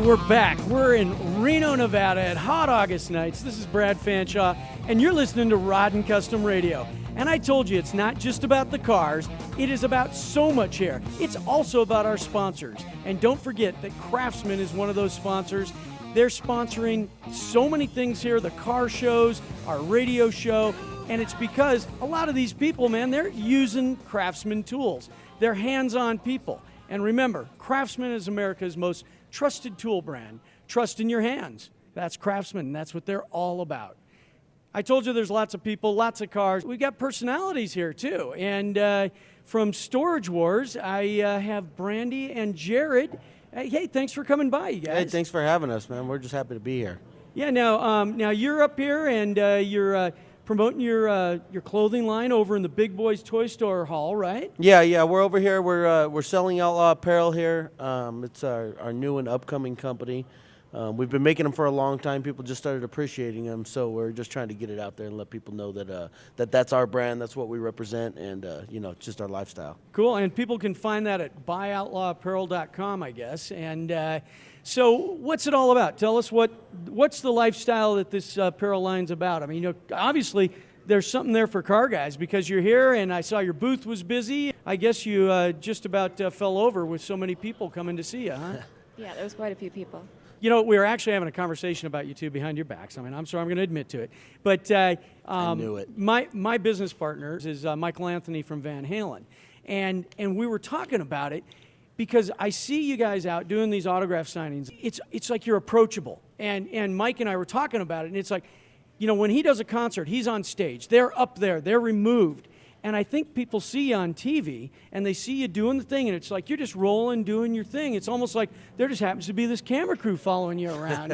we're back. We're in Reno, Nevada at hot August nights. This is Brad Fanshaw, and you're listening to Rod and Custom Radio. And I told you it's not just about the cars, it is about so much here. It's also about our sponsors. And don't forget that Craftsman is one of those sponsors. They're sponsoring so many things here, the car shows, our radio show, and it's because a lot of these people, man, they're using Craftsman tools. They're hands-on people. And remember, Craftsman is America's most trusted tool brand. Trust in your hands. That's Craftsman, and that's what they're all about. I told you there's lots of people, lots of cars. We've got personalities here, too. And from Storage Wars, I have Brandi and Jarrod. Hey, thanks for coming by, you guys. Hey, thanks for having us, man. We're just happy to be here. Yeah, now you're up here, and you're promoting your clothing line over in the Big Boys Toy Store Hall, right? Yeah, we're over here. We're selling Outlaw Apparel here. It's our new and upcoming company. We've been making them for a long time. People just started appreciating them, so we're just trying to get it out there and let people know that that's our brand, that's what we represent, and it's just our lifestyle. Cool, and people can find that at buyoutlaw.apparel.com, I guess. And so what's it all about? Tell us what's the lifestyle that this apparel line's about? I mean, obviously there's something there for car guys because you're here, and I saw your booth was busy. I guess you just about fell over with so many people coming to see you, huh? Yeah, there was quite a few people. You know, we were actually having a conversation about you two behind your backs. I mean, I'm sorry, I'm going to admit to it. But I knew it. My business partner is Michael Anthony from Van Halen. And we were talking about it because I see you guys out doing these autograph signings. It's like you're approachable. And Mike and I were talking about it, and it's like, when he does a concert, he's on stage. They're up there. They're removed. And I think people see you on TV, and they see you doing the thing, and it's like you're just rolling, doing your thing. It's almost like there just happens to be this camera crew following you around,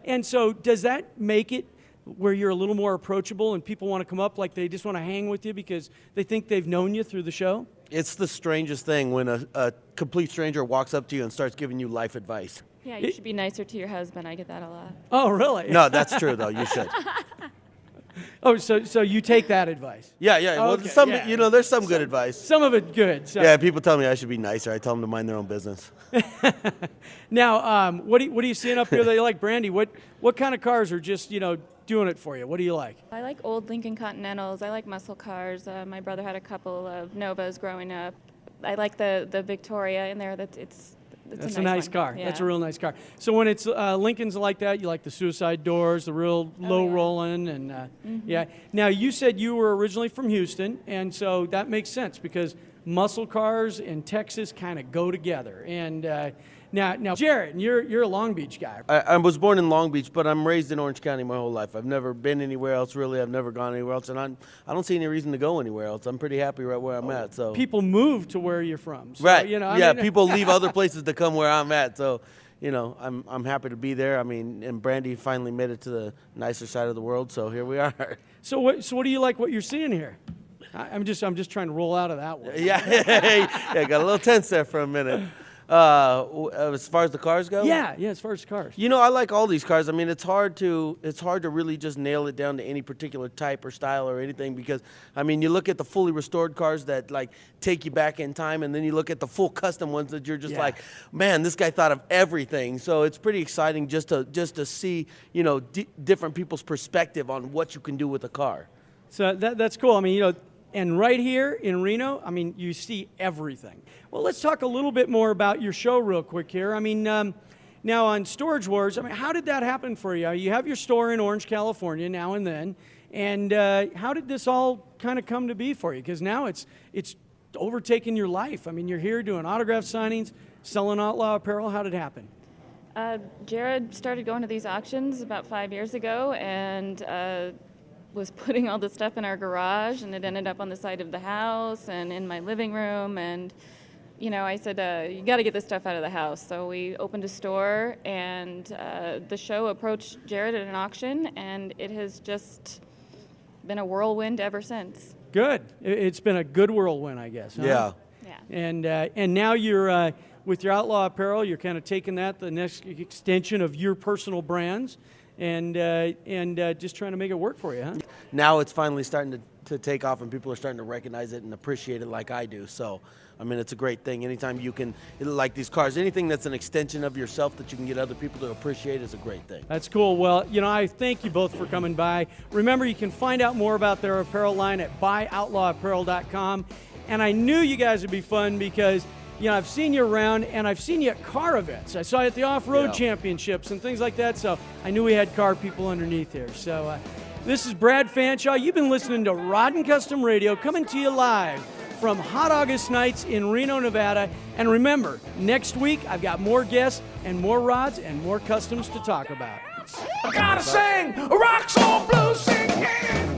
And so does that make it where you're a little more approachable and people want to come up like they just want to hang with you because they think they've known you through the show? It's the strangest thing when a complete stranger walks up to you and starts giving you life advice. Yeah, you should be nicer to your husband. I get that a lot. Oh, really? No, that's true, though. You should. Oh, so you take that advice? Yeah. Well, Okay, there's some good advice. Some of it good. So. Yeah, people tell me I should be nicer. I tell them to mind their own business. Now, what are you seeing up here that you like, Brandi? What kind of cars are just doing it for you? What do you like? I like old Lincoln Continentals. I like muscle cars. My brother had a couple of Novas growing up. I like the Victoria in there. That's a nice car. Yeah. That's a real nice car. So when it's Lincolns like that, you like the suicide doors, the real low rolling, and yeah. Now you said you were originally from Houston, and so that makes sense because muscle cars and Texas kind of go together. And now, Jarrod, you're a Long Beach guy. I was born in Long Beach, but I'm raised in Orange County my whole life. I've never been anywhere else, really. I've never gone anywhere else, and I don't see any reason to go anywhere else. I'm pretty happy right where I'm at. So people move to where you're from. So, right. People leave other places to come where I'm at. So, I'm happy to be there. I mean, and Brandi finally made it to the nicer side of the world, so here we are. So what do you like what you're seeing here? I'm just trying to roll out of that one. Yeah, got a little tense there for a minute. As far as the cars go? Yeah, as far as cars. I like all these cars. I mean, it's hard to really just nail it down to any particular type or style or anything because, I mean, you look at the fully restored cars that, like, take you back in time, and then you look at the full custom ones that you're just like, man, this guy thought of everything. So it's pretty exciting just to see, different people's perspective on what you can do with a car. So that's cool. I mean, and right here in Reno, I mean, you see everything. Well, let's talk a little bit more about your show real quick here. I mean, now on Storage Wars, I mean, how did that happen for you? You have your store in Orange, California now and then. And how did this all kind of come to be for you? Because now it's overtaken your life. I mean, you're here doing autograph signings, selling Outlaw Apparel. How did it happen? Jarrod started going to these auctions about 5 years ago and was putting all the stuff in our garage, and it ended up on the side of the house and in my living room. And, I said, you got to get this stuff out of the house. So we opened a store, and the show approached Jarrod at an auction, and it has just been a whirlwind ever since. Good. It's been a good whirlwind, I guess. Huh? Yeah. And now you're with your Outlaw Apparel, you're kind of taking that the next extension of your personal brands. And just trying to make it work for you, huh? Now it's finally starting to take off, and people are starting to recognize it and appreciate it like I do. So, I mean, it's a great thing. Anytime you can, like these cars, anything that's an extension of yourself that you can get other people to appreciate is a great thing. That's cool. Well, I thank you both for coming by. Remember, you can find out more about their apparel line at buyoutlaw.apparel.com. And I knew you guys would be fun because, I've seen you around, and I've seen you at car events. I saw you at the off-road championships and things like that, so I knew we had car people underneath here. So this is Brad Fanshaw. You've been listening to Rod and Custom Radio, coming to you live from Hot August Nights in Reno, Nevada. And remember, next week I've got more guests and more rods and more customs to talk about. I gotta sing a rock song blues, sing.